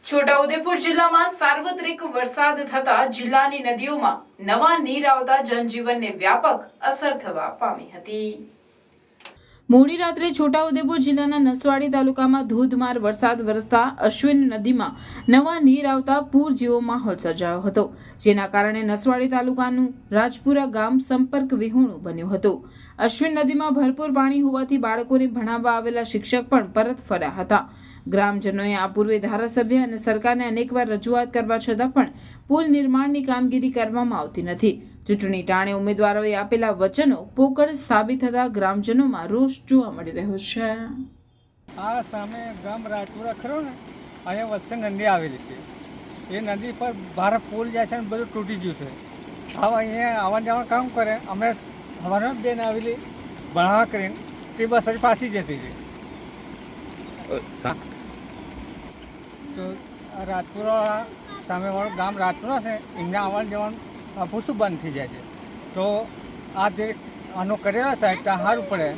છોટાઉદેપુર જિલ્લામાં સાર્વત્રિક વરસાદ થતા જિલ્લાની નદીઓમાં નવા નીર આવતા જનજીવનને વ્યાપક અસર થવા પામી હતી। મોડી રાત્રે છોટાઉદેપુર જિલ્લાના નસવાડી તાલુકામાં ધોધમાર વરસાદ વરસતા અશ્વિન નદીમાં નવા નીર આવતા પૂર જેવો માહોલ સર્જાયો હતો, જેના કારણે નસવાડી તાલુકાનું રાજપુરા ગામ સંપર્ક વિહોણું બન્યું હતું। અશ્વિન નદીમાં ભરપૂર પાણી હોવાથી બાળકોને ભણાવવા આવેલા શિક્ષક પણ પરત ફર્યા હતા। ગ્રામજનોએ આ પૂર્વે ધારાસભ્ય અને સરકારને અનેકવાર રજૂઆત કરવા છતાં પણ પુલ નિર્માણની કામગીરી કરવામાં આવતી નથી। ચૂંટણી ટાણે ઉમેદવારોએ આપેલા વચનો પોકળ સાબિત થતા ગ્રામજનોમાં રોષ જોવા મળી રહ્યો છે। આ સામે ગામ રાજપુરા ખરો ને, અહીંયા વચ્ચે નદી આવેલી છે। એ નદી પર ભારે પુલ જાય છે ને બધું તૂટી ગયું છે। હવે અહીંયા આવવા જવાનું કામ કરે, અમે હવારમાં બેન આવેલી ભણવા કરીને તે બસ હજી પાછી જતી રહી। તો આ રાજપુરા સામેવાળું ગામ રાજપુરા છે, એમને આવવાનું જવાનું પૂછું બંધ થઈ જાય છે। તો આ જે આનો કરેલા સાહેબ ત્યાં સારું પડે।